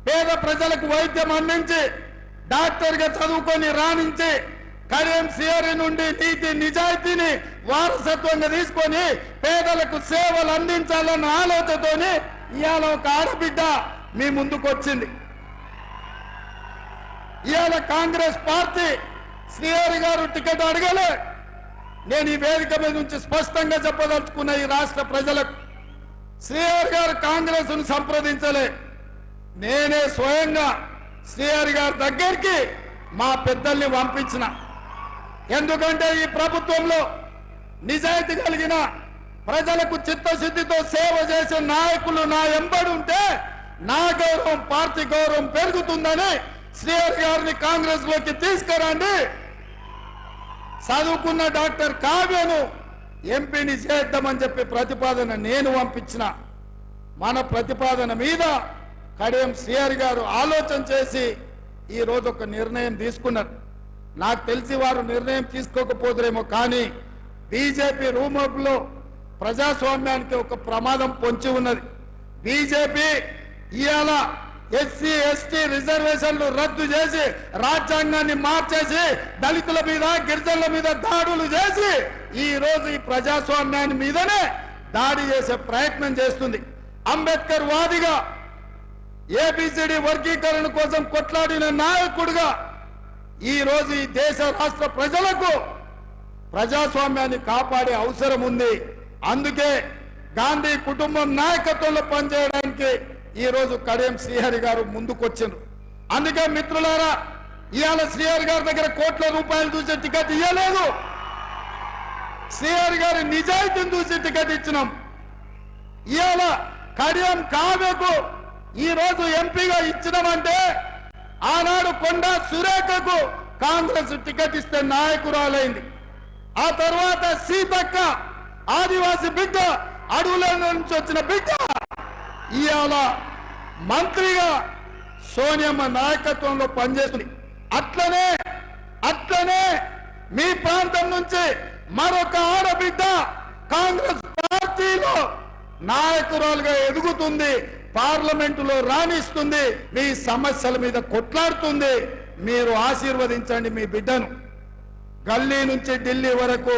పేద ప్రజలకు వైద్యం అందించి డాక్టర్గా చదువుకొని రాణించి కడియం శ్రీహరి నుండి నీతి నిజాయితీని వారసత్వంగా తీసుకొని పేదలకు సేవలు అందించాలన్న ఆలోచనతోని ఇవాళ ఒక ఆడబిడ్డ మీ ముందుకు వచ్చింది. ఇవాళ కాంగ్రెస్ పార్టీ శ్రీహరి గారు టికెట్ అడగలే. నేను ఈ వేదిక మీద నుంచి స్పష్టంగా చెప్పదలుచుకున్న ఈ రాష్ట్ర ప్రజలకు, శ్రీహరి గారు కాంగ్రెస్ ను సంప్రదించలే. నేనే స్వయంగా శ్రీహరి గారి దగ్గరికి మా పెద్దల్ని పంపించిన. ఎందుకంటే ఈ ప్రభుత్వంలో నిజాయితీ కలిగిన ప్రజలకు చిత్తశుద్ధితో సేవ చేసే నాయకులు నా ఎంబడి ఉంటే నా గౌరవం, పార్టీ గౌరవం పెరుగుతుందని శ్రీహరి గారిని కాంగ్రెస్ లోకి తీసుకురండి, చదువుకున్న డాక్టర్ కావ్యను ఎంపీని చేద్దామని చెప్పి ప్రతిపాదన నేను పంపించిన. మన ప్రతిపాదన మీద కడియం శ్రీహరి గారు ఆలోచన చేసి ఈ రోజు ఒక నిర్ణయం తీసుకున్నారు. నాకు తెలిసి వారు నిర్ణయం తీసుకోకపోదురేమో, కానీ బీజేపీ రూమర్లో ప్రజాస్వామ్యానికి ఒక ప్రమాదం పొంచి ఉన్నది. బీజేపీ ఇవాళ ఎస్సీ ఎస్టీ రిజర్వేషన్లు రద్దు చేసి రాజ్యాంగాన్ని మార్చేసి దళితుల మీద గిరిజనుల మీద దాడులు చేసి ఈ రోజు ఈ ప్రజాస్వామ్యాన్ని మీదనే దాడి చేసే ప్రయత్నం చేస్తుంది. అంబేద్కర్ వాదిగా ఏబిసిడి వర్గీకరణ కోసం కొట్లాడిన నాయకుడిగా ఈ రోజు ఈ దేశ రాష్ట్ర ప్రజలకు ప్రజాస్వామ్యాన్ని కాపాడే అవసరం ఉంది. అందుకే గాంధీ కుటుంబం నాయకత్వంలో పనిచేయడానికి ఈ రోజు కడియం శ్రీహరి గారు ముందుకొచ్చిండ్రు. అందుకే మిత్రులారా, ఇవాళ శ్రీహరి గారి దగ్గర కోట్ల రూపాయలు చూసే టికెట్ ఇవ్వలేదు, శ్రీహరి గారి నిజాయితీని చూసి టికెట్ ఇచ్చినాం. ఇవాళ కడియం కావ్యకు ఈ రోజు ఎంపీగా ఇచ్చినామంటే ఆనాడు కొండా సురేఖకు కాంగ్రెస్ టికెట్ ఇస్తే నాయకురాలైంది. ఆ తర్వాత సీతక్క ఆదివాసి బిడ్డ, అడవుల నుంచి వచ్చిన బిడ్డ ఇవాళ మంత్రిగా సోనియమ్మ నాయకత్వంలో పనిచేస్తుంది. అట్లనే మీ ప్రాంతం నుంచి మరొక ఆడబిడ్డ కాంగ్రెస్ పార్టీలో నాయకురాలుగా ఎదుగుతుంది, పార్లమెంటులో రాణిస్తుంది, మీ సమస్యల మీద కొట్లాడుతుంది. మీరు ఆశీర్వదించండి మీ బిడ్డను. గల్లీ నుంచి ఢిల్లీ వరకు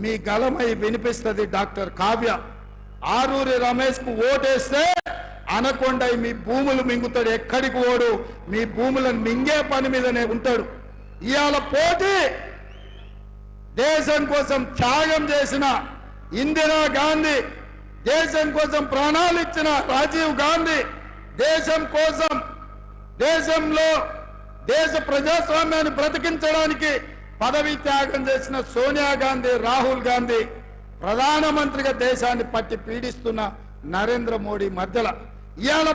మీ గలమై వినిపిస్తుంది డాక్టర్ కావ్య. ఆరూరి రమేష్ కు ఓటేస్తే అనకొండ మీ భూములు మింగుతాడు, ఎక్కడికి ఓడు, మీ భూములను మింగే పని మీదనే ఉంటాడు. ఇవాళ పోటీ దేశం కోసం త్యాగం చేసిన ఇందిరా గాంధీ, దేశం కోసం ప్రాణాలు ఇచ్చిన రాజీవ్ గాంధీ, దేశం కోసం దేశంలో దేశ ప్రజాస్వామ్యాన్ని బ్రతికించడానికి పదవి త్యాగం చేసిన సోనియా గాంధీ, రాహుల్ గాంధీ, ప్రధానమంత్రిగా దేశాన్ని పట్టి పీడిస్తున్న నరేంద్ర మోడీ మధ్యలో ఇవాళ